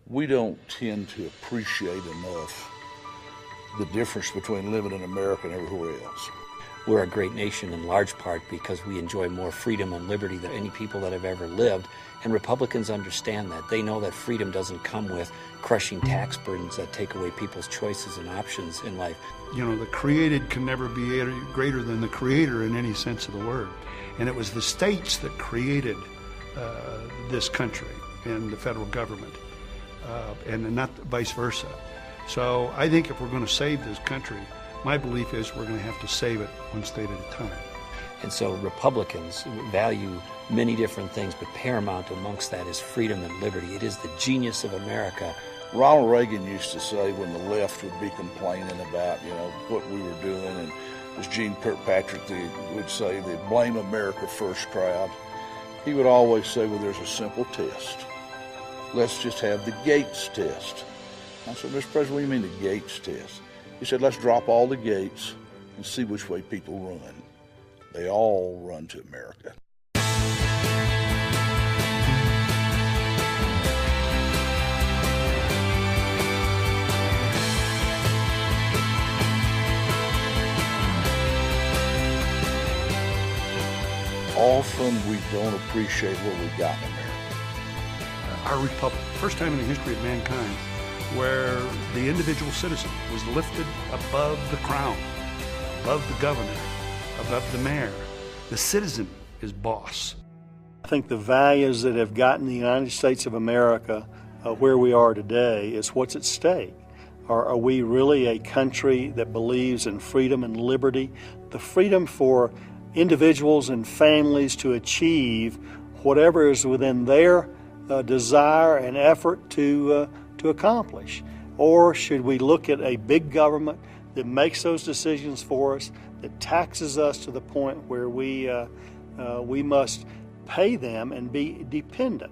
We don't tend to appreciate enough the difference between living in America and everywhere else. We're a great nation in large part because we enjoy more freedom and liberty than any people that have ever lived. And Republicans understand that. They know that freedom doesn't come with crushing tax burdens that take away people's choices and options in life. You know, the created can never be greater than the creator in any sense of the word. And it was the states that created this country and the federal government, and not vice versa. So I think if we're going to save this country, my belief is we're going to have to save it one state at a time. And so Republicans value many different things, but paramount amongst that is freedom and liberty. It is the genius of America. Ronald Reagan used to say when the left would be complaining about, what we were doing, and as Gene Kirkpatrick would say, the blame America first crowd, he would always say, well, there's a simple test. Let's just have the Gates test. I said, Mr. President, what do you mean the Gates test? He said, let's drop all the gates and see which way people run. They all run to America. Often we don't appreciate what we got in America. Our republic, first time in the history of mankind, where the individual citizen was lifted above the crown, above the governor, above the mayor. The citizen is boss. I think the values that have gotten the United States of America where we are today is what's at stake. Are we really a country that believes in freedom and liberty? The freedom for individuals and families to achieve whatever is within their desire and effort to accomplish? Or should we look at a big government that makes those decisions for us, that taxes us to the point where we must pay them and be dependent?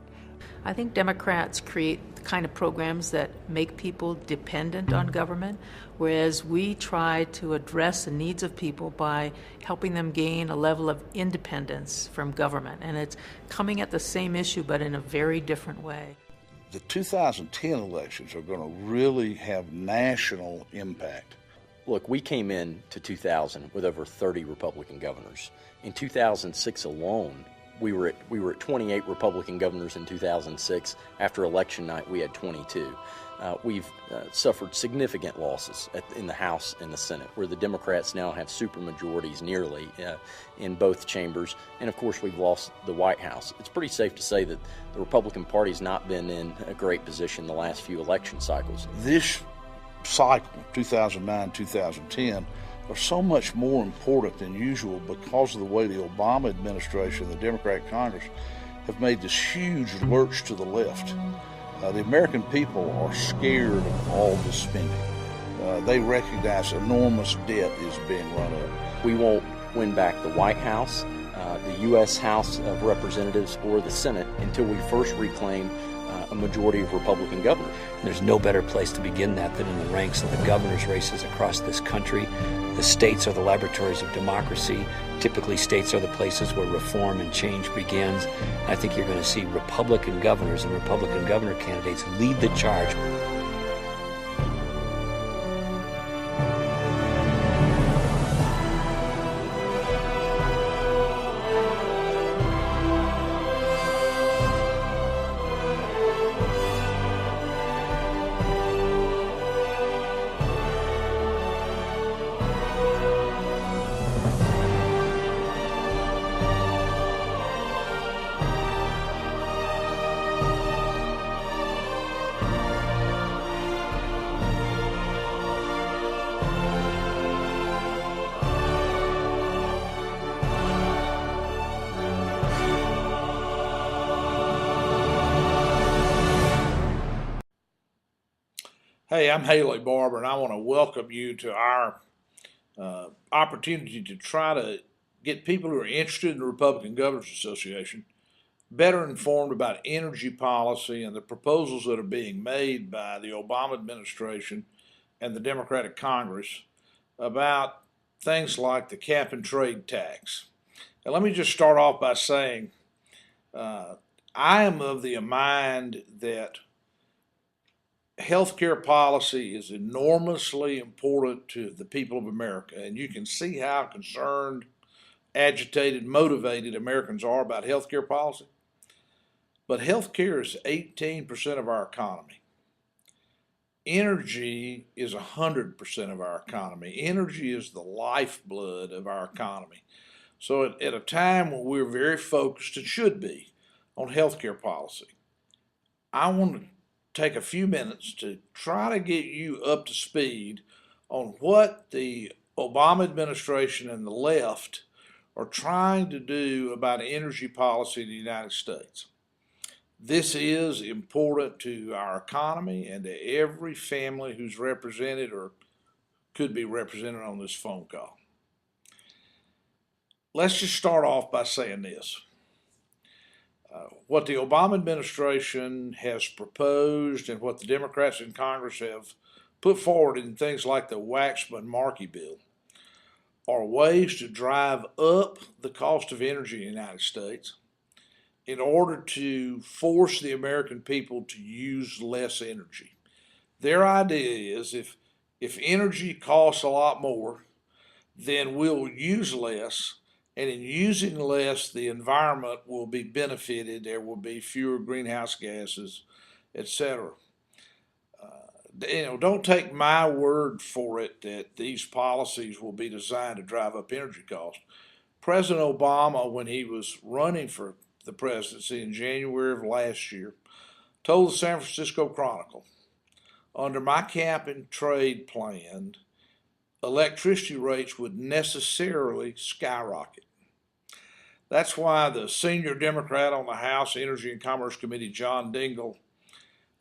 I think Democrats create the kind of programs that make people dependent on government, whereas we try to address the needs of people by helping them gain a level of independence from government. And it's coming at the same issue, but in a very different way. The 2010 elections are going to really have national impact. Look, we came in to 2000 with over 30 Republican governors. In 2006 alone, we were at 28 Republican governors in 2006. After election night, we had 22. We've suffered significant losses in the House and the Senate, where the Democrats now have supermajorities nearly in both chambers. And of course, we've lost the White House. It's pretty safe to say that the Republican Party's not been in a great position the last few election cycles. This cycle, 2009, 2010, are so much more important than usual because of the way the Obama administration and the Democratic Congress have made this huge lurch to the left. The American people are scared of all this spending. They recognize enormous debt is being run up. We won't win back the White House, the U.S. House of Representatives, or the Senate until we first reclaim a majority of Republican governors. There's no better place to begin that than in the ranks of the governor's races across this country. The states are the laboratories of democracy. Typically, states are the places where reform and change begins. I think you're going to see Republican governors and Republican governor candidates lead the charge. Hey, I'm Haley Barbour, and I want to welcome you to our opportunity to try to get people who are interested in the Republican Governors Association better informed about energy policy and the proposals that are being made by the Obama administration and the Democratic Congress about things like the cap and trade tax. Now, let me just start off by saying I am of the mind that healthcare policy is enormously important to the people of America, and you can see how concerned, agitated, motivated Americans are about healthcare policy. But healthcare is 18% of our economy. Energy is 100% of our economy. Energy is the lifeblood of our economy. So at a time when we're very focused, and should be, on healthcare policy, I want to take a few minutes to try to get you up to speed on what the Obama administration and the left are trying to do about energy policy in the United States. This is important to our economy and to every family who's represented or could be represented on this phone call. Let's just start off by saying this. What the Obama administration has proposed and what the Democrats in Congress have put forward in things like the Waxman-Markey bill are ways to drive up the cost of energy in the United States in order to force the American people to use less energy. Their idea is if energy costs a lot more, then we'll use less, and in using less, the environment will be benefited. There will be fewer greenhouse gases, etc. Don't take my word for it that these policies will be designed to drive up energy costs. President Obama, when he was running for the presidency in January of last year, told the San Francisco Chronicle, under my cap and trade plan, electricity rates would necessarily skyrocket. That's why the senior Democrat on the House Energy and Commerce Committee, John Dingell,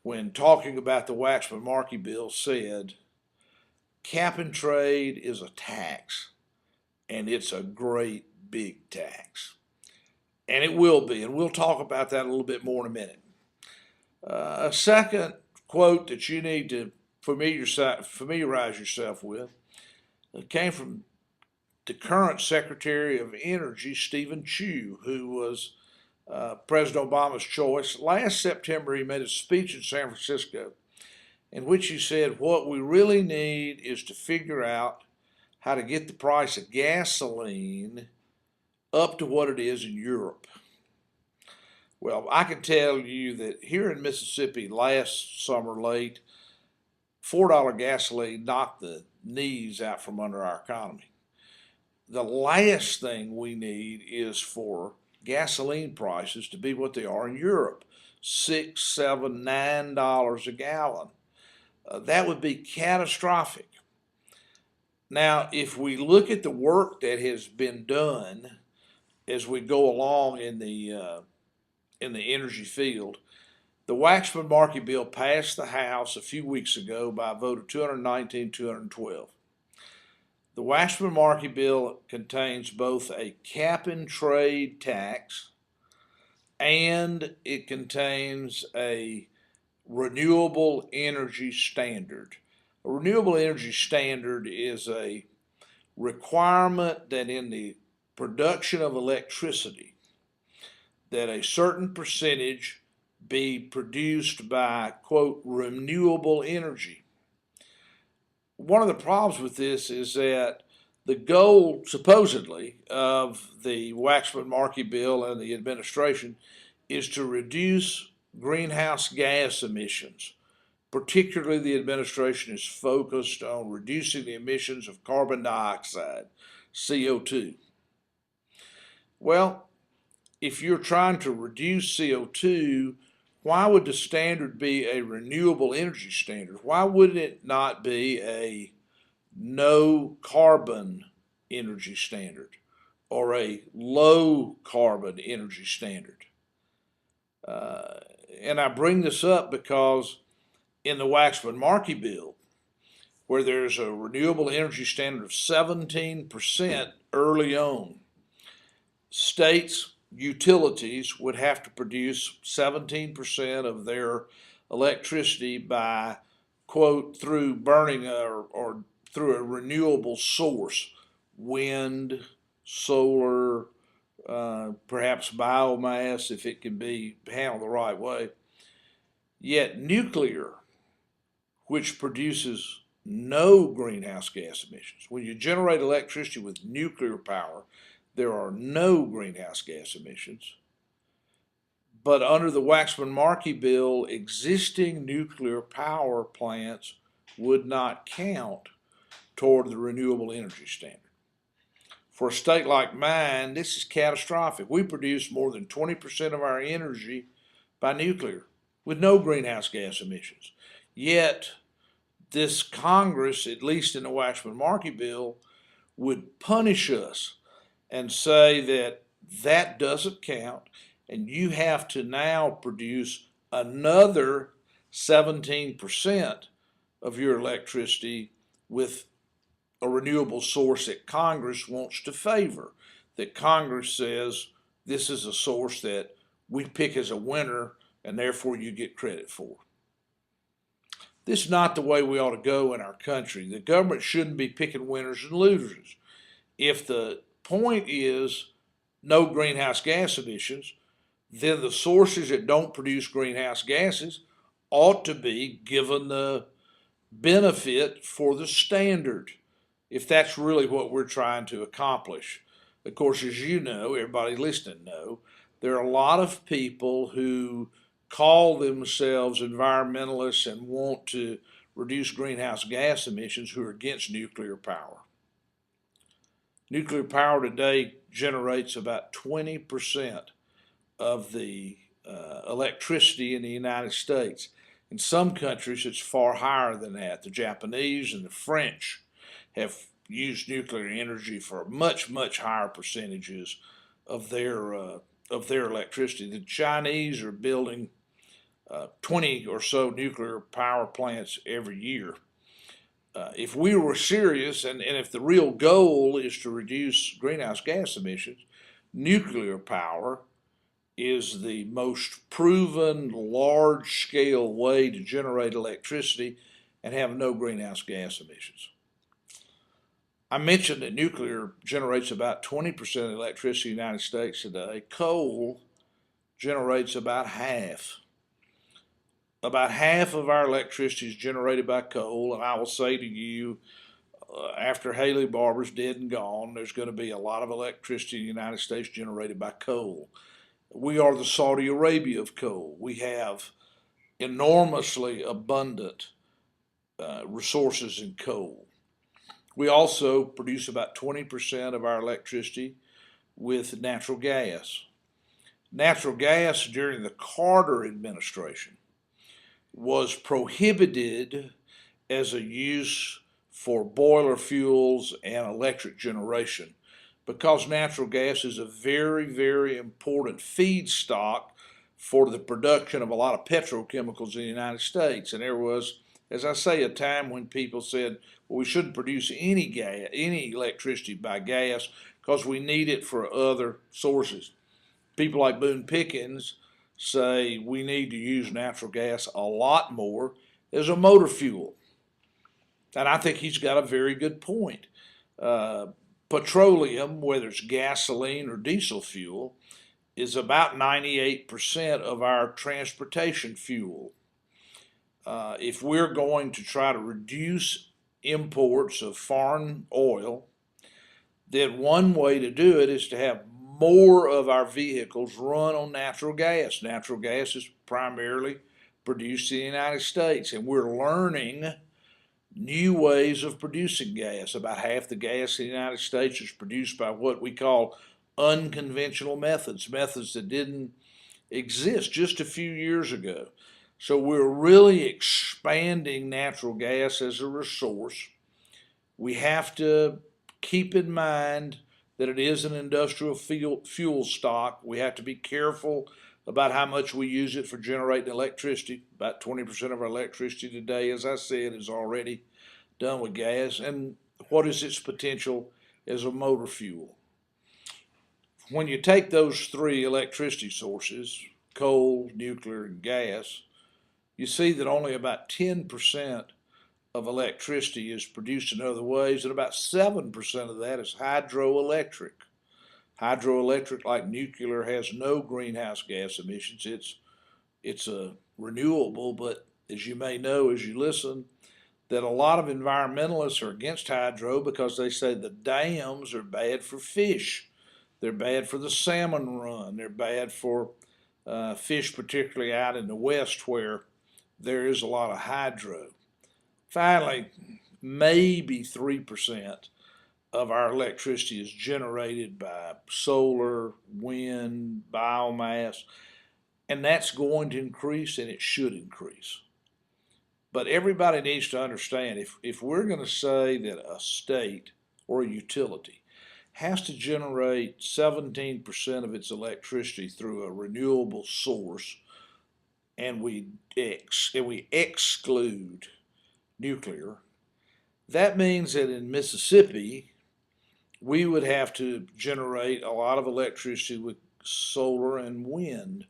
when talking about the Waxman-Markey bill, said, cap and trade is a tax, and it's a great big tax. And it will be, and we'll talk about that a little bit more in a minute. A second quote that you need to familiarize yourself with came from the current Secretary of Energy, Stephen Chu, who was President Obama's choice. Last September, he made a speech in San Francisco in which he said, what we really need is to figure out how to get the price of gasoline up to what it is in Europe. Well, I can tell you that here in Mississippi last summer late, $4 gasoline knocked the knees out from under our economy. The last thing we need is for gasoline prices to be what they are in Europe, $6, $7, $9 a gallon. That would be catastrophic. Now, if we look at the work that has been done as we go along in the energy field, the Waxman-Markey bill passed the House a few weeks ago by a vote of 219-212. The Waxman-Markey bill contains both a cap and trade tax and it contains a renewable energy standard. A renewable energy standard is a requirement that in the production of electricity, that a certain percentage be produced by, quote, renewable energy. One of the problems with this is that the goal, supposedly, of the Waxman-Markey bill and the administration is to reduce greenhouse gas emissions. Particularly, the administration is focused on reducing the emissions of carbon dioxide, CO2. Well, if you're trying to reduce CO2, why would the standard be a renewable energy standard? Why would it not be a no carbon energy standard or a low carbon energy standard? And I bring this up because in the Waxman-Markey bill, where there's a renewable energy standard of 17% early on, states, utilities would have to produce 17% of their electricity by, quote, through burning or through a renewable source, wind, solar, perhaps biomass if it can be handled the right way. Yet nuclear which produces no greenhouse gas emissions. When you generate electricity with nuclear power, there are no greenhouse gas emissions. But under the Waxman-Markey bill, existing nuclear power plants would not count toward the renewable energy standard. For a state like mine, this is catastrophic. We produce more than 20% of our energy by nuclear with no greenhouse gas emissions. Yet, this Congress, at least in the Waxman-Markey bill, would punish us and say that that doesn't count, and you have to now produce another 17% of your electricity with a renewable source that Congress wants to favor, that Congress says this is a source that we pick as a winner and therefore you get credit for. This is not the way we ought to go in our country. The government shouldn't be picking winners and losers. If the point is no greenhouse gas emissions, then the sources that don't produce greenhouse gases ought to be given the benefit for the standard, if that's really what we're trying to accomplish. Of course, as you know, everybody listening know, there are a lot of people who call themselves environmentalists and want to reduce greenhouse gas emissions who are against nuclear power. Nuclear power today generates about 20% of the electricity in the United States. In some countries, it's far higher than that. The Japanese and the French have used nuclear energy for much, much higher percentages of their electricity. The Chinese are building 20 or so nuclear power plants every year. If we were serious, and if the real goal is to reduce greenhouse gas emissions, nuclear power is the most proven large-scale way to generate electricity and have no greenhouse gas emissions. I mentioned that nuclear generates about 20% of the electricity in the United States today. Coal generates about half. About half of our electricity is generated by coal, and I will say to you, after Haley Barbour's dead and gone, there's going to be a lot of electricity in the United States generated by coal. We are the Saudi Arabia of coal. We have enormously abundant resources in coal. We also produce about 20% of our electricity with natural gas. Natural gas during the Carter administration was prohibited as a use for boiler fuels and electric generation because natural gas is a very, very important feedstock for the production of a lot of petrochemicals in the United States. And there was, as I say, a time when people said, well, we shouldn't produce any electricity by gas because we need it for other sources. People like Boone Pickens say we need to use natural gas a lot more as a motor fuel. And I think he's got a very good point. Petroleum, whether it's gasoline or diesel fuel, is about 98% of our transportation fuel. If we're going to try to reduce imports of foreign oil, then one way to do it is to have more of our vehicles run on natural gas. Natural gas is primarily produced in the United States, and we're learning new ways of producing gas. About half the gas in the United States is produced by what we call unconventional methods, methods that didn't exist just a few years ago. So we're really expanding natural gas as a resource. We have to keep in mind that it is an industrial fuel stock. We have to be careful about how much we use it for generating electricity. About 20% of our electricity today, as I said, is already done with gas. And what is its potential as a motor fuel? When you take those three electricity sources, coal, nuclear, and gas, you see that only about 10% of electricity is produced in other ways, and about 7% of that is hydroelectric. Hydroelectric, like nuclear, has no greenhouse gas emissions. It's a renewable, but as you may know as you listen, that a lot of environmentalists are against hydro because they say the dams are bad for fish. They're bad for the salmon run. They're bad for fish, particularly out in the west where there is a lot of hydro. Finally, maybe 3% of our electricity is generated by solar, wind, biomass, and that's going to increase, and it should increase. But everybody needs to understand, if we're going to say that a state or a utility has to generate 17% of its electricity through a renewable source, and we exclude nuclear, that means that in Mississippi, we would have to generate a lot of electricity with solar and wind.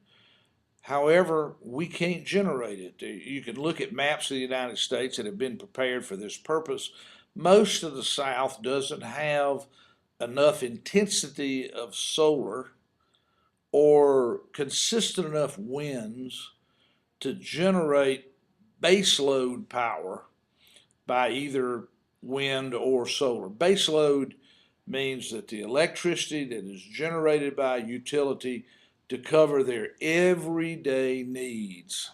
However, we can't generate it. You can look at maps of the United States that have been prepared for this purpose. Most of the South doesn't have enough intensity of solar or consistent enough winds to generate baseload power by either wind or solar. Baseload means that the electricity that is generated by a utility to cover their everyday needs.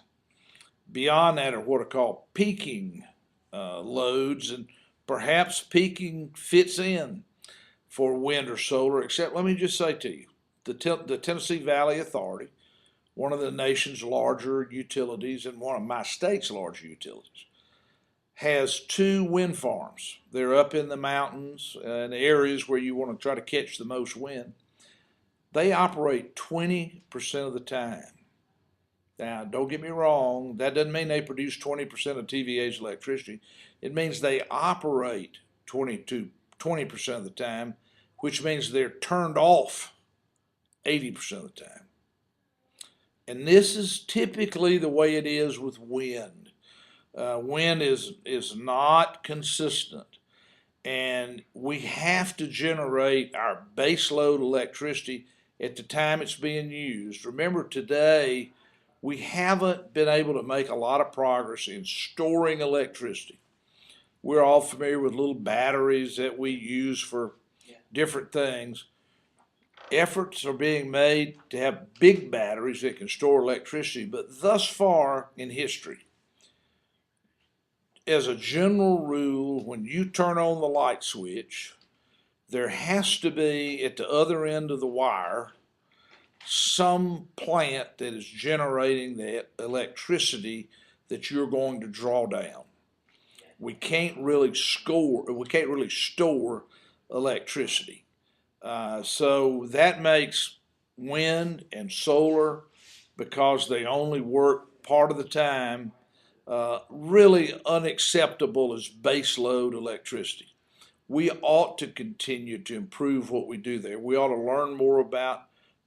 Beyond that are what are called peaking loads, and perhaps peaking fits in for wind or solar, except let me just say to you, the Tennessee Valley Authority, one of the nation's larger utilities and one of my state's larger utilities, has 2 wind farms. They're up in the mountains and areas where you want to try to catch the most wind. They operate 20% of the time. Now, don't get me wrong, that doesn't mean they produce 20% of TVA's electricity. It means they operate 20% of the time, which means they're turned off 80% of the time. And this is typically the way it is with wind. Wind is not consistent, and we have to generate our baseload electricity at the time it's being used. Remember, today we haven't been able to make a lot of progress in storing electricity. We're all familiar with little batteries that we use for different things. Efforts are being made to have big batteries that can store electricity, but thus far in history, as a general rule, when you turn on the light switch, there has to be at the other end of the wire some plant that is generating that electricity that you're going to draw down. We can't really store electricity. So that makes wind and solar, because they only work part of the time, really unacceptable as baseload electricity. We ought to continue to improve what we do there. We ought to learn more about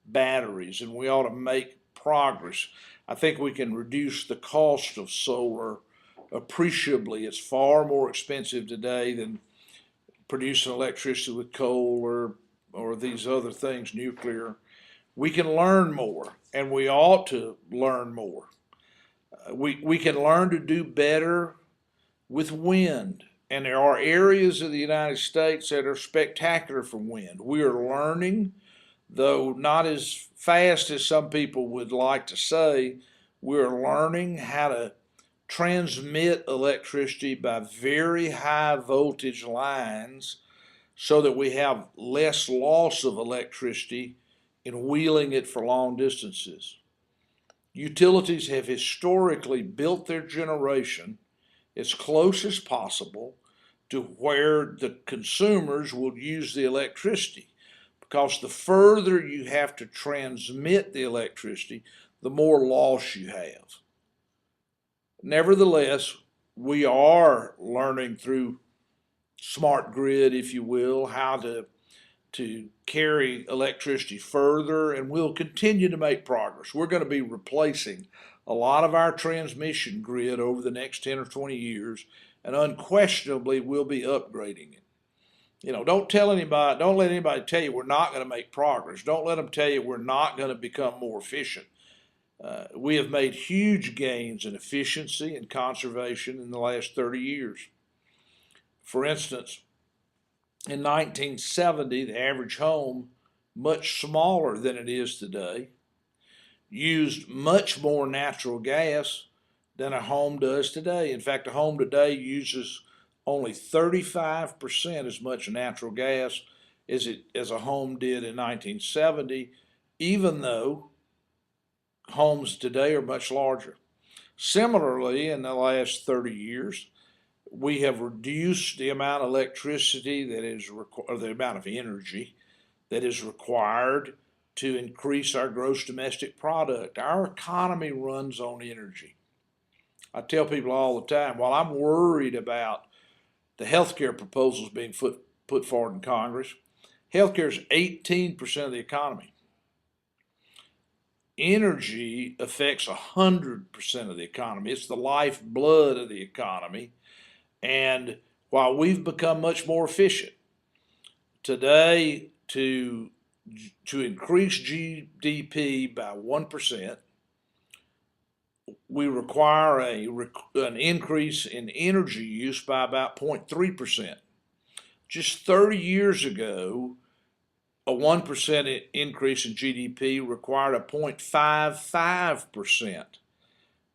batteries, and we ought to make progress. I think we can reduce the cost of solar appreciably. It's far more expensive today than producing electricity with coal or these other things, nuclear. We can learn more, and we ought to learn more. We can learn to do better with wind, and there are areas of the United States that are spectacular for wind. We are learning, though not as fast as some people would like to say. We're learning how to transmit electricity by very high voltage lines so that we have less loss of electricity in wheeling it for long distances. Utilities have historically built their generation as close as possible to where the consumers will use the electricity, because the further you have to transmit the electricity, the more loss you have. Nevertheless, we are learning through smart grid, if you will, how to carry electricity further, and we'll continue to make progress. We're going to be replacing a lot of our transmission grid over the next 10 or 20 years, and unquestionably we'll be upgrading it. You know, don't let anybody tell you we're not going to make progress. Don't let them tell you we're not going to become more efficient. We have made huge gains in efficiency and conservation in the last 30 years. For instance, in 1970, the average home, much smaller than it is today, used much more natural gas than a home does today. In fact, a home today uses only 35% as much natural gas as a home did in 1970, even though homes today are much larger. Similarly, in the last 30 years, we have reduced the amount of electricity that is or the amount of energy that is required to increase our gross domestic product. Our economy runs on energy. I tell people all the time, while I'm worried about the health care proposals being put forward in Congress, health care is 18% of the economy. Energy affects 100% of the economy. It's the lifeblood of the economy. And while we've become much more efficient today, to increase GDP by 1%, we require an increase in energy use by about 0.3%. Just 30 years ago, a 1% increase in GDP required a 0.55%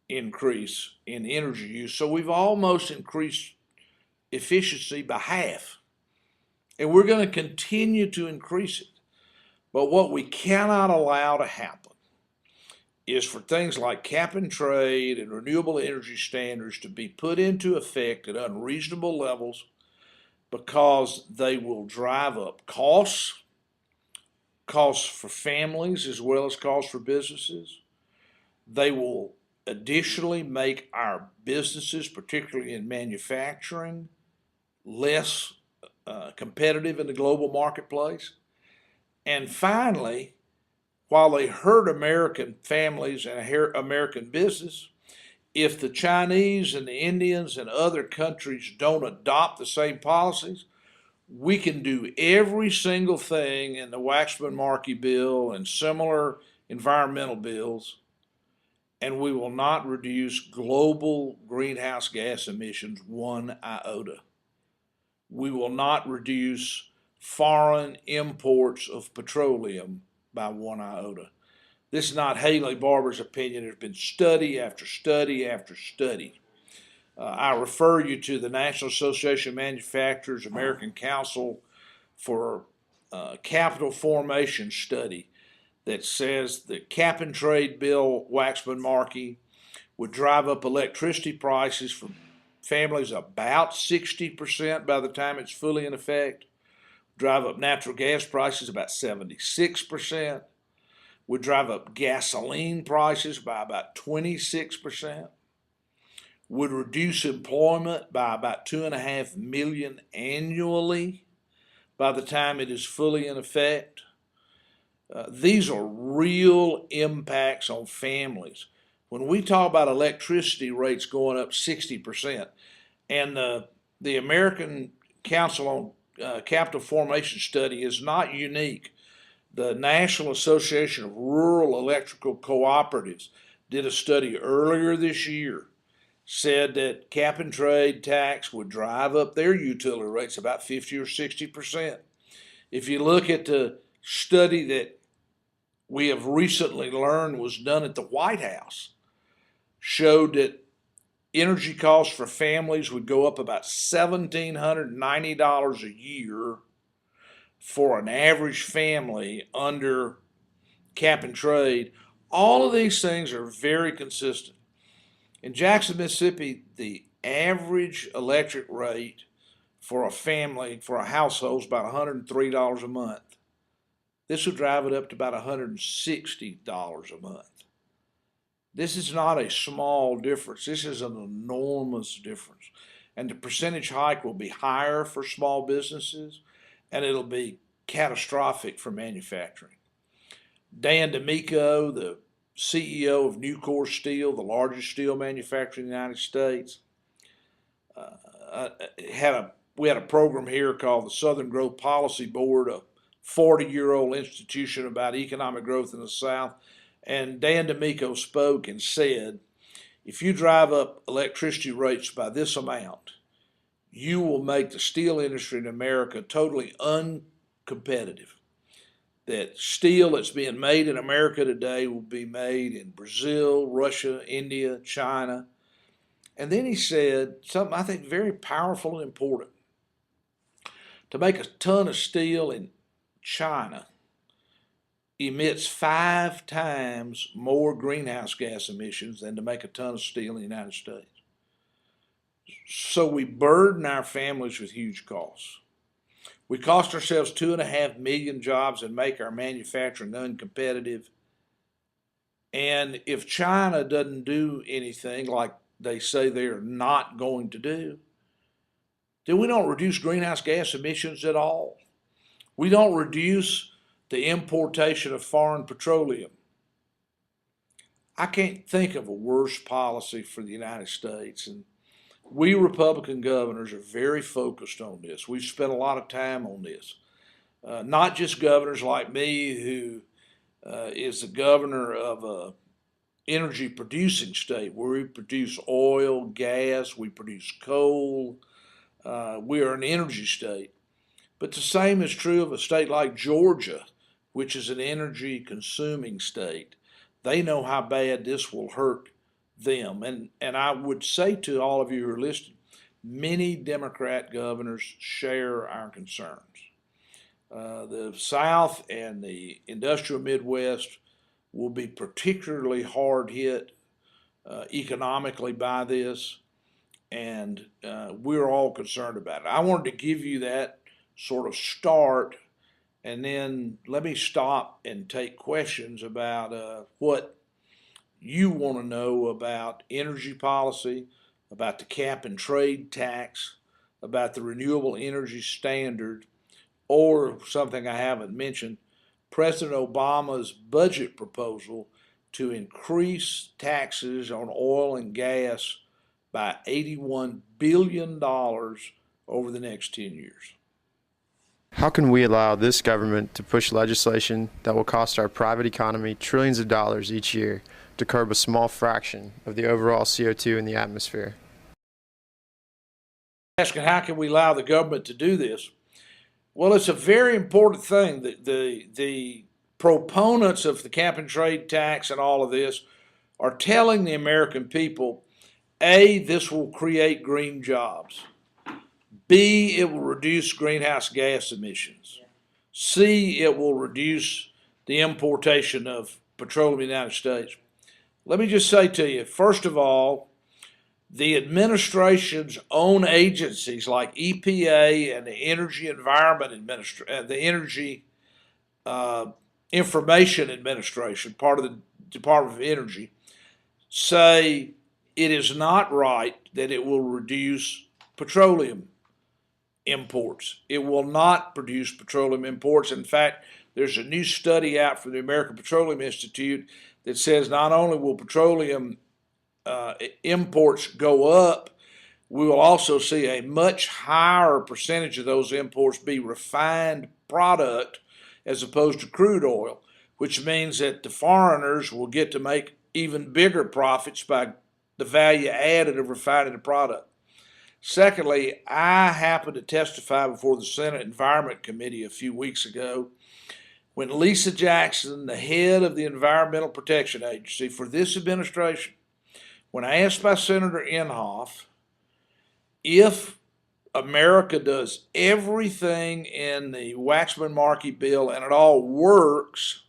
increase in energy use. So we've almost increased efficiency by half. And we're going to continue to increase it. But what we cannot allow to happen is for things like cap and trade and renewable energy standards to be put into effect at unreasonable levels, because they will drive up costs for families as well as costs for businesses. They will additionally make our businesses, particularly in manufacturing, less competitive in the global marketplace. And finally, while they hurt American families and American business, if the Chinese and the Indians and other countries don't adopt the same policies, we can do every single thing in the Waxman-Markey bill and similar environmental bills, and we will not reduce global greenhouse gas emissions one iota. We will not reduce foreign imports of petroleum by one iota. This is not Haley Barbour's opinion. There's been study after study after study. I refer you to the National Association of Manufacturers, American Council for Capital Formation study that says the cap and trade bill, Waxman-Markey, would drive up electricity prices for families about 60% by the time it's fully in effect, drive up natural gas prices about 76%, would drive up gasoline prices by about 26%, would reduce employment by about 2.5 million annually by the time it is fully in effect. These are real impacts on families. When we talk about electricity rates going up 60%, and the American Council on Capital Formation study is not unique. The National Association of Rural Electrical Cooperatives did a study earlier this year, said that cap and trade tax would drive up their utility rates about 50 or 60%. If you look at the study that we have recently learned was done at the White House, showed that energy costs for families would go up about $1,790 a year for an average family under cap and trade. All of these things are very consistent. In Jackson, Mississippi, the average electric rate for a family, for a household, is about $103 a month. This would drive it up to about $160 a month. This is not a small difference. This is an enormous difference. And the percentage hike will be higher for small businesses, and it'll be catastrophic for manufacturing. Dan D'Amico, the CEO of Nucor Steel, the largest steel manufacturer in the United States, we had a program here called the Southern Growth Policy Board, a 40-year-old institution about economic growth in the South. And Dan D'Amico spoke and said, if you drive up electricity rates by this amount, you will make the steel industry in America totally uncompetitive. That steel that's being made in America today will be made in Brazil, Russia, India, China. And then he said something I think very powerful and important. To make a ton of steel in China emits 5 times more greenhouse gas emissions than to make a ton of steel in the United States. So we burden our families with huge costs. We cost ourselves 2.5 million jobs and make our manufacturing uncompetitive. And if China doesn't do anything like they say they're not going to do, then we don't reduce greenhouse gas emissions at all. We don't reduce the importation of foreign petroleum. I can't think of a worse policy for the United States. And we Republican governors are very focused on this. We've spent a lot of time on this. Not just governors like me, who is the governor of a energy producing state where we produce oil, gas, we produce coal. We are an energy state. But the same is true of a state like Georgia, which is an energy consuming state. They know how bad this will hurt them. And I would say to all of you who are listening, many Democrat governors share our concerns. The South and the industrial Midwest will be particularly hard hit economically by this, and we're all concerned about it. I wanted to give you that sort of start, and then let me stop and take questions about what you want to know about energy policy, about the cap and trade tax, about the renewable energy standard, or something I haven't mentioned, President Obama's budget proposal to increase taxes on oil and gas by $81 billion over the next 10 years. How can we allow this government to push legislation that will cost our private economy trillions of dollars each year to curb a small fraction of the overall CO2 in the atmosphere? Asking how can we allow the government to do this? Well, it's a very important thing. The proponents of the cap and trade tax and all of this are telling the American people, A, this will create green jobs. B, it will reduce greenhouse gas emissions. C, it will reduce the importation of petroleum in the United States. Let me just say to you, first of all, the administration's own agencies like EPA and the Energy the Energy Information Administration, part of the Department of Energy, say it is not right that it will reduce petroleum imports. It will not produce petroleum imports. In fact, there's a new study out from the American Petroleum Institute that says not only will petroleum imports go up, we will also see a much higher percentage of those imports be refined product as opposed to crude oil, which means that the foreigners will get to make even bigger profits by the value added of refining the product. Secondly, I happened to testify before the Senate Environment Committee a few weeks ago when Lisa Jackson, the head of the Environmental Protection Agency for this administration, when asked by Senator Inhofe if America does everything in the Waxman-Markey bill and it all works,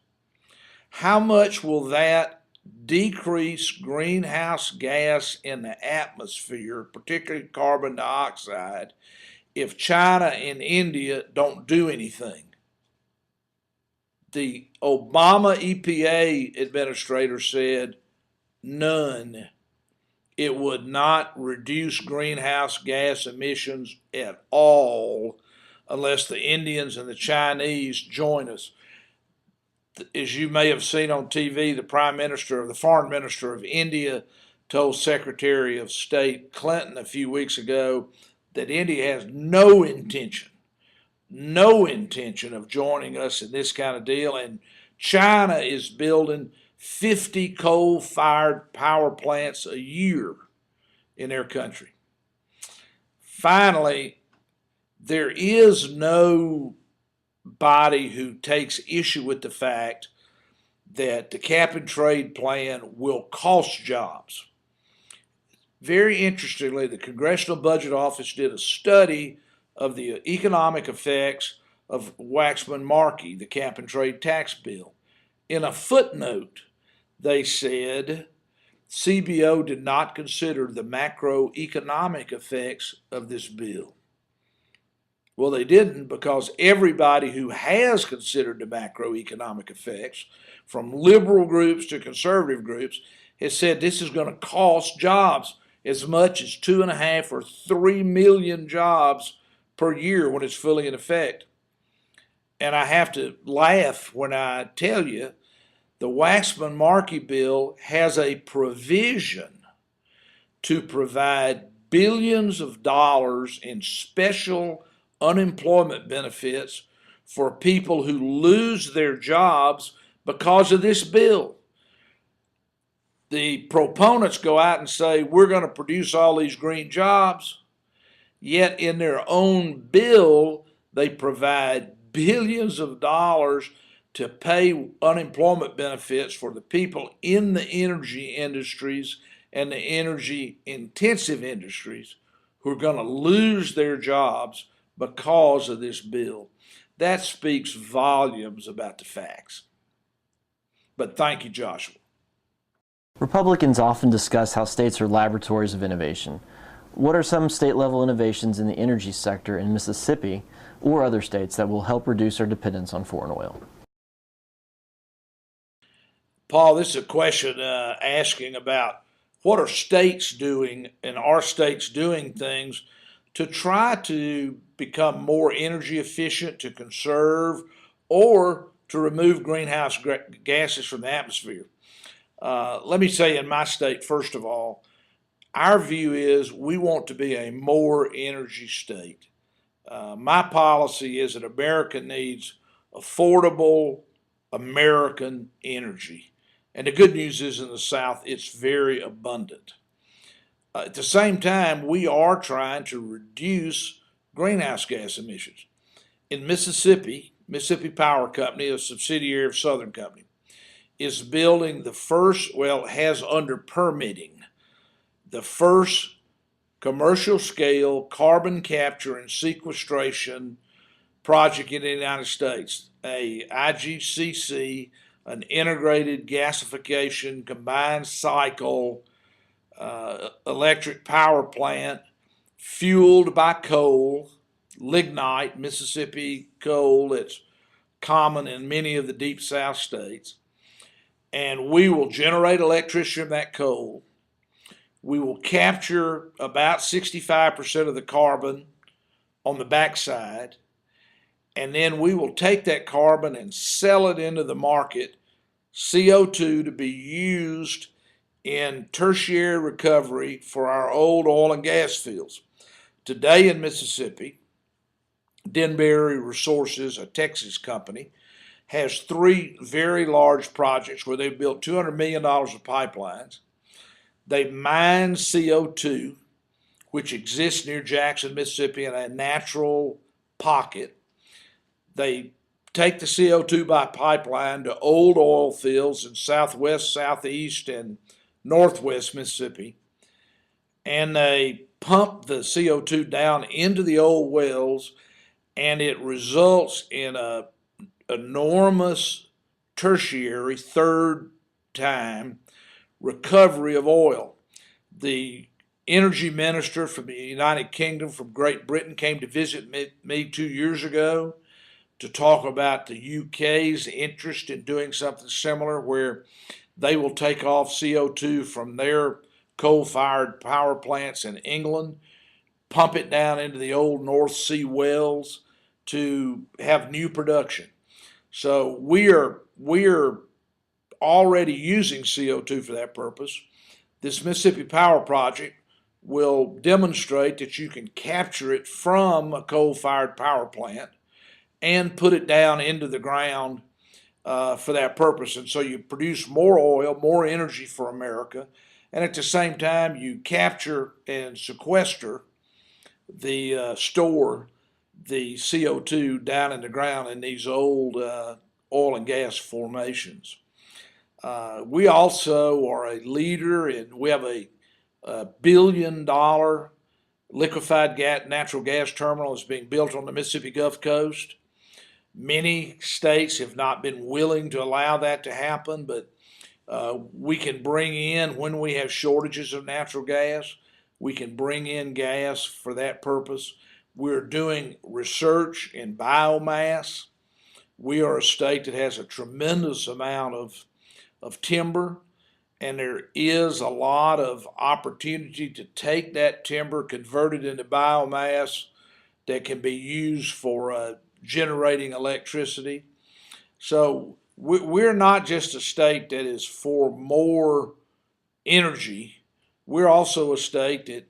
how much will that decrease greenhouse gas in the atmosphere, particularly carbon dioxide, if China and India don't do anything? The Obama EPA administrator said none. It would not reduce greenhouse gas emissions at all unless the Indians and the Chinese join us. As you may have seen on TV, the foreign minister of India told Secretary of State Clinton a few weeks ago that India has no intention of joining us in this kind of deal. And China is building 50 coal-fired power plants a year in their country. Finally, there is no body who takes issue with the fact that the cap and trade plan will cost jobs. Very interestingly, the Congressional Budget Office did a study of the economic effects of Waxman-Markey, the cap and trade tax bill. In a footnote, they said CBO did not consider the macroeconomic effects of this bill. Well, they didn't, because everybody who has considered the macroeconomic effects, from liberal groups to conservative groups, has said this is going to cost jobs as much as 2.5 or 3 million jobs per year when it's fully in effect. And I have to laugh when I tell you the Waxman-Markey bill has a provision to provide billions of dollars in special unemployment benefits for people who lose their jobs because of this bill. The proponents go out and say, we're going to produce all these green jobs, yet in their own bill, they provide billions of dollars to pay unemployment benefits for the people in the energy industries and the energy intensive industries who are going to lose their jobs because of this bill. That speaks volumes about the facts. But thank you, Joshua. Republicans often discuss how states are laboratories of innovation. What are some state-level innovations in the energy sector in Mississippi or other states that will help reduce our dependence on foreign oil? Paul, this is a question asking about what are states doing, and are states doing things to try to become more energy efficient, to conserve, or to remove greenhouse gases from the atmosphere. Let me say in my state, first of all, our view is we want to be a more energy state. My policy is that America needs affordable American energy. And the good news is in the South, it's very abundant. At the same time, we are trying to reduce greenhouse gas emissions. In Mississippi, Mississippi Power Company, a subsidiary of Southern Company, is building the first, has under permitting, the first commercial scale carbon capture and sequestration project in the United States, a IGCC, an integrated gasification combined cycle electric power plant fueled by coal, lignite, Mississippi coal that's common in many of the Deep South states. And we will generate electricity from that coal. We will capture about 65% of the carbon on the backside, and then we will take that carbon and sell it into the market, CO2, to be used in tertiary recovery for our old oil and gas fields. Today in Mississippi, Denbury Resources, a Texas company, has 3 very large projects where they've built $200 million of pipelines. They mine CO2, which exists near Jackson, Mississippi, in a natural pocket. They take the CO2 by pipeline to old oil fields in southwest, southeast, and northwest Mississippi, and they pump the CO2 down into the old wells, and it results in an enormous tertiary, third time, recovery of oil. The energy minister from the United Kingdom, from Great Britain, came to visit me 2 years ago to talk about the UK's interest in doing something similar, where they will take off CO2 from their coal-fired power plants in England, pump it down into the old North Sea wells to have new production. So we are already using CO2 for that purpose. This Mississippi Power Project will demonstrate that you can capture it from a coal-fired power plant and put it down into the ground for that purpose. And so you produce more oil, more energy for America, and at the same time you capture and sequester store the CO2 down in the ground in these old oil and gas formations. We also are a leader we have a $1 billion liquefied natural gas terminal is being built on the Mississippi Gulf Coast. Many states have not been willing to allow that to happen, but we can bring in, when we have shortages of natural gas, we can bring in gas for that purpose. We're doing research in biomass. We are a state that has a tremendous amount of timber, and there is a lot of opportunity to take that timber, convert it into biomass that can be used for generating electricity. So we're not just a state that is for more energy. We're also a state that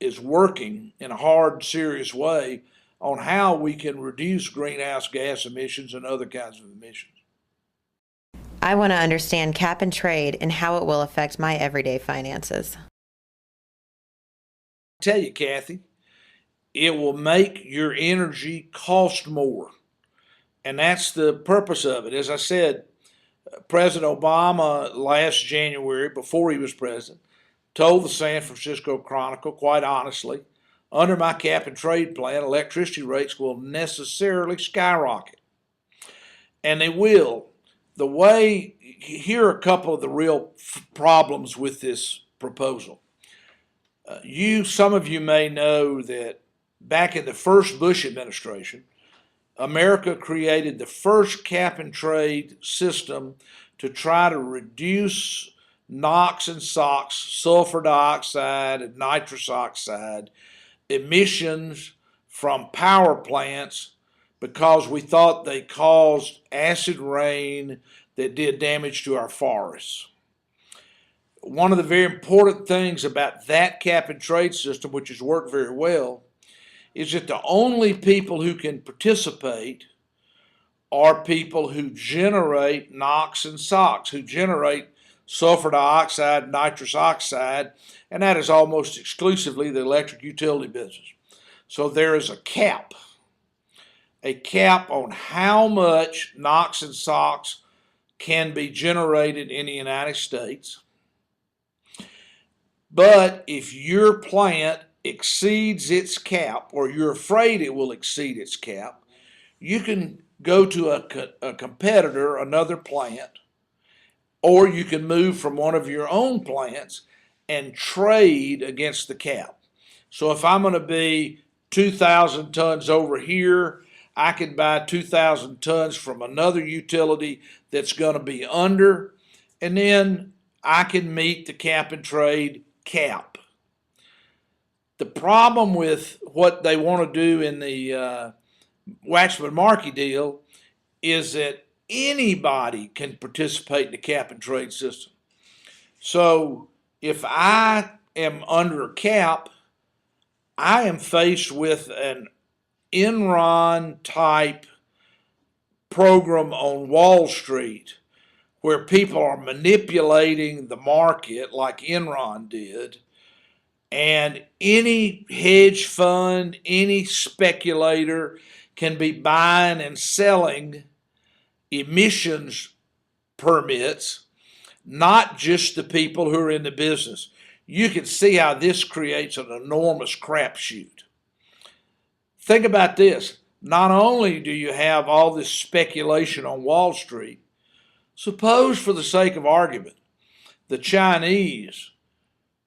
is working in a hard, serious way on how we can reduce greenhouse gas emissions and other kinds of emissions. I want to understand cap and trade and how it will affect my everyday finances. I tell you, Kathy, it will make your energy cost more. And that's the purpose of it. As I said, President Obama last January, before he was president, told the San Francisco Chronicle, quite honestly, under my cap and trade plan, electricity rates will necessarily skyrocket. And they will. Here are a couple of the real problems with this proposal. Some of you may know that back in the first Bush administration, America created the first cap and trade system to try to reduce NOx and SOx, sulfur dioxide and nitrous oxide emissions from power plants, because we thought they caused acid rain that did damage to our forests. One of the very important things about that cap and trade system, which has worked very well, is that the only people who can participate are people who generate NOx and SOx, who generate sulfur dioxide, nitrous oxide, and that is almost exclusively the electric utility business. So there is a cap on how much NOx and SOx can be generated in the United States. But if your plant exceeds its cap, or you're afraid it will exceed its cap, you can go to a competitor, another plant, or you can move from one of your own plants and trade against the cap. So if I'm going to be 2,000 tons over here, I can buy 2,000 tons from another utility that's going to be under, and then I can meet the cap and trade cap. The problem with what they want to do in the Waxman-Markey deal is that anybody can participate in the cap and trade system. So if I am under a cap, I am faced with an Enron type program on Wall Street where people are manipulating the market like Enron did, and any hedge fund, any speculator can be buying and selling emissions permits, not just the people who are in the business. You can see how this creates an enormous crapshoot. Think about this. Not only do you have all this speculation on Wall Street, suppose for the sake of argument, the Chinese,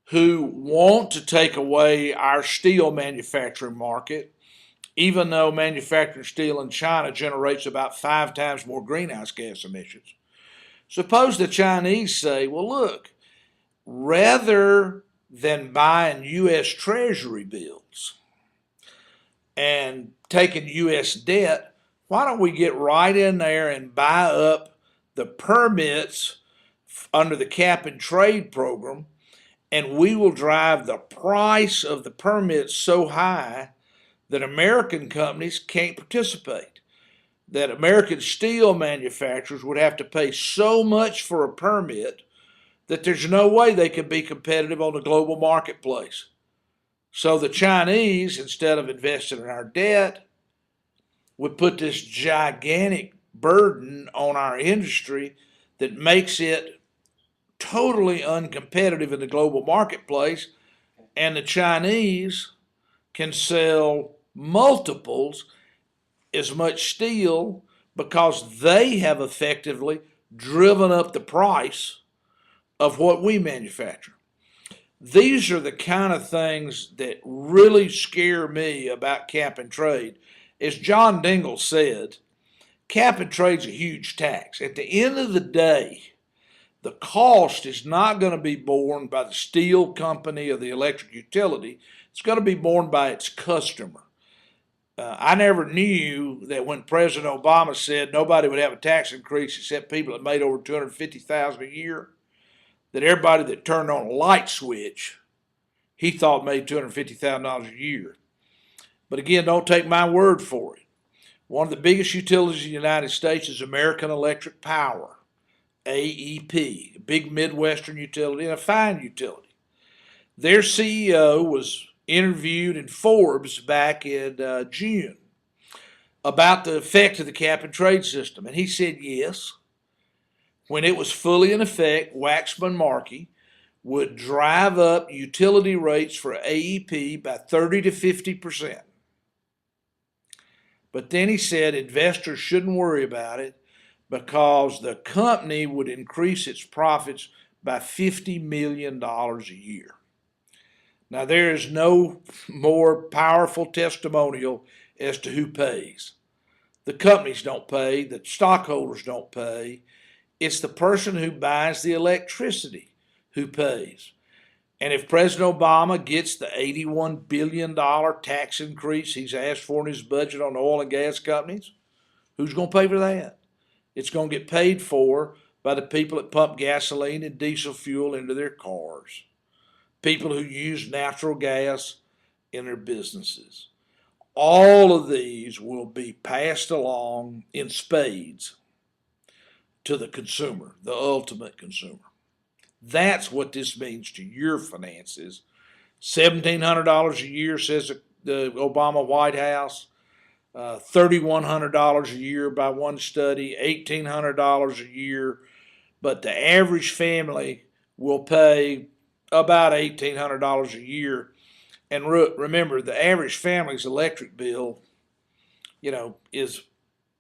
who want to take away our steel manufacturing market, even though manufacturing steel in China generates about 5 times more greenhouse gas emissions. Suppose the Chinese say, well, look, rather than buying U.S. Treasury bills and taking U.S. debt, why don't we get right in there and buy up the permits under the cap and trade program, and we will drive the price of the permits so high that American companies can't participate. that American steel manufacturers would have to pay so much for a permit that there's no way they could be competitive on the global marketplace. So the Chinese, instead of investing in our debt, would put this gigantic burden on our industry that makes it totally uncompetitive in the global marketplace, and the Chinese can sell multiples as much steel because they have effectively driven up the price of what we manufacture. These are the kind of things that really scare me about cap and trade. As John Dingell said, cap and trade's a huge tax. At the end of the day, the cost is not going to be borne by the steel company or the electric utility. It's going to be borne by its customer. I never knew that when President Obama said nobody would have a tax increase except people that made over $250,000 a year, that everybody that turned on a light switch, he thought made $250,000 a year. But again, don't take my word for it. One of the biggest utilities in the United States is American Electric Power, AEP, a big Midwestern utility and a fine utility. Their CEO was interviewed in Forbes back in June about the effect of the cap and trade system. And he said yes, when it was fully in effect, Waxman-Markey would drive up utility rates for AEP by 30 to 50%. But then he said investors shouldn't worry about it because the company would increase its profits by $50 million a year. Now, there is no more powerful testimonial as to who pays. The companies don't pay, the stockholders don't pay. It's the person who buys the electricity who pays. And if President Obama gets the $81 billion tax increase he's asked for in his budget on the oil and gas companies, who's going to pay for that? It's going to get paid for by the people that pump gasoline and diesel fuel into their cars, people who use natural gas in their businesses. All of these will be passed along in spades to the consumer, the ultimate consumer. That's what this means to your finances. $1,700 a year, says the Obama White House. $3,100 a year by one study, $1,800 a year. But the average family will pay about $1,800 a year. And remember, the average family's electric bill, is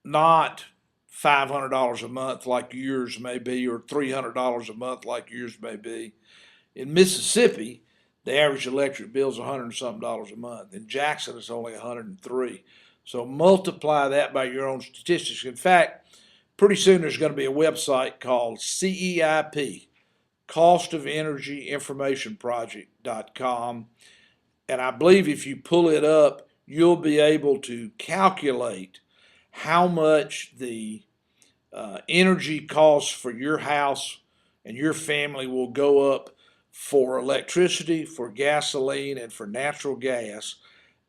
not $500 a month like yours may be, or $300 a month like yours may be. In Mississippi, the average electric bill is $100 and something a month. In Jackson, it's only $103. So multiply that by your own statistics. In fact, pretty soon there's going to be a website called CEIP, Cost of Energy Information Project.com. And I believe if you pull it up, you'll be able to calculate how much the energy costs for your house and your family will go up for electricity, for gasoline, and for natural gas.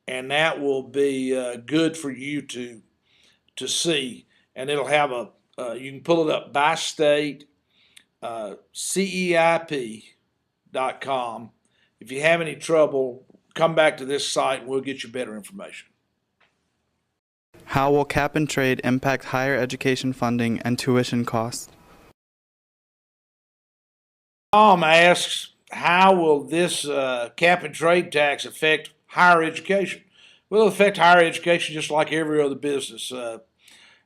And that will be good for you to see. And it'll have you can pull it up by state, CEIP.com. If you have any trouble, come back to this site and we'll get you better information. How will cap and trade impact higher education funding and tuition costs? Tom asks, how will this cap and trade tax affect higher education? Well, it'll affect higher education just like every other business.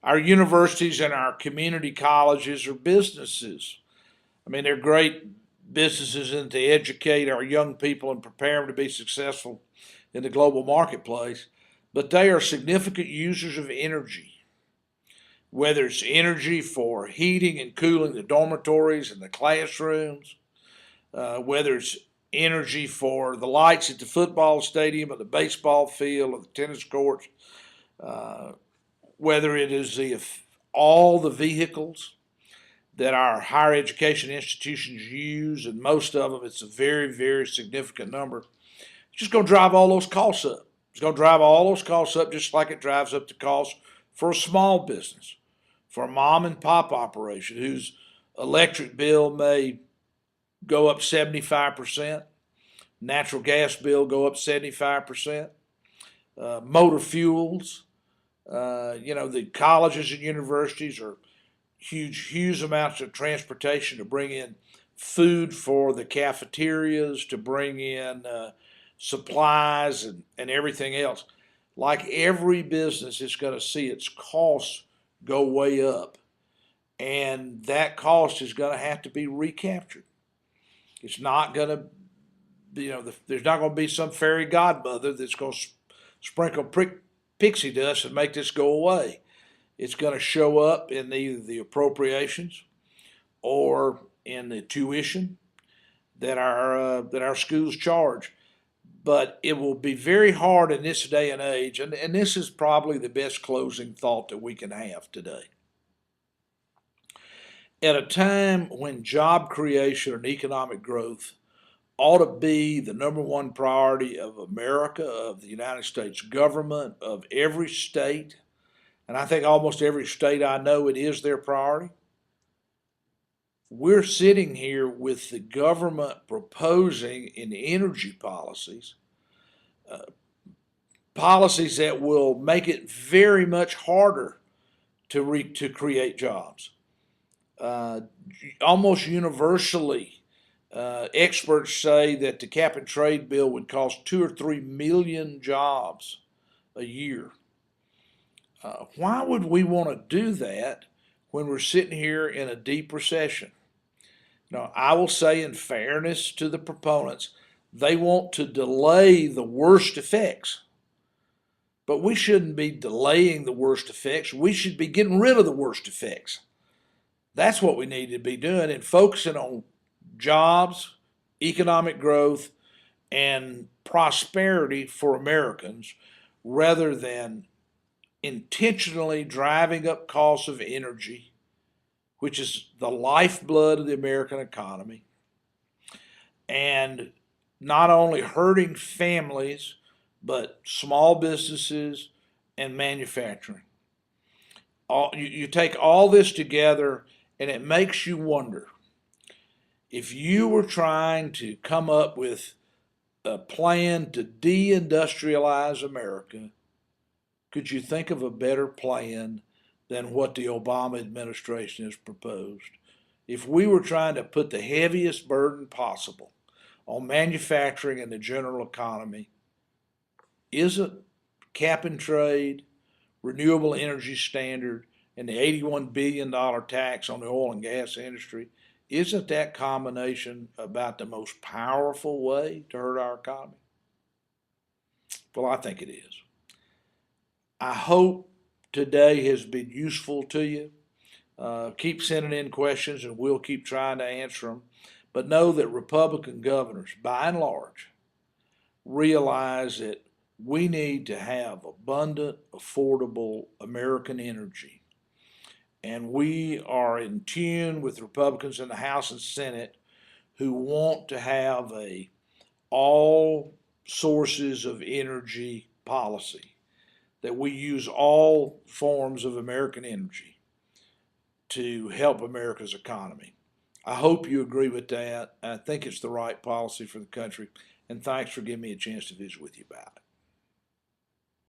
Our universities and our community colleges are businesses. I mean, they're great businesses and to educate our young people and prepare them to be successful in the global marketplace. But they are significant users of energy, whether it's energy for heating and cooling the dormitories and the classrooms, whether it's energy for the lights at the football stadium or the baseball field or the tennis courts, whether it is all the vehicles that our higher education institutions use, and most of them, it's a very, very significant number. It's just going to drive all those costs up. It's going to drive all those costs up just like it drives up the cost for a small business, for a mom and pop operation whose electric bill may go up 75%, natural gas bill go up 75%, motor fuels, the colleges and universities are huge amounts of transportation to bring in food for the cafeterias, to bring in supplies and everything else. Like every business is going to see its costs go way up, and that cost is going to have to be recaptured. It's not going to, there's not going to be some fairy godmother that's going to sprinkle pixie dust and make this go away. It's going to show up in either the appropriations or in the tuition that our schools charge. But it will be very hard in this day and age, and this is probably the best closing thought that we can have today. At a time when job creation and economic growth ought to be the number one priority of America, of the United States government, of every state, and I think almost every state I know it is their priority, we're sitting here with the government proposing in energy policies, policies that will make it very much harder to create jobs. Almost universally, experts say that the cap and trade bill would cost 2 or 3 million jobs a year. Why would we want to do that when we're sitting here in a deep recession? Now, I will say in fairness to the proponents, they want to delay the worst effects. But we shouldn't be delaying the worst effects. We should be getting rid of the worst effects. That's what we need to be doing, and focusing on jobs, economic growth, and prosperity for Americans rather than intentionally driving up costs of energy, which is the lifeblood of the American economy, and not only hurting families, but small businesses and manufacturing. You take all this together, and it makes you wonder, if you were trying to come up with a plan to deindustrialize America, could you think of a better plan than what the Obama administration has proposed? If we were trying to put the heaviest burden possible on manufacturing and the general economy, isn't cap and trade, renewable energy standard, and the $81 billion tax on the oil and gas industry, isn't that combination about the most powerful way to hurt our economy? Well, I think it is. I hope today has been useful to you. Keep sending in questions and we'll keep trying to answer them. But know that Republican governors, by and large, realize that we need to have abundant, affordable American energy. And we are in tune with Republicans in the House and Senate who want to have a all sources of energy policy, that we use all forms of American energy to help America's economy. I hope you agree with that. I think it's the right policy for the country, and thanks for giving me a chance to visit with you about it.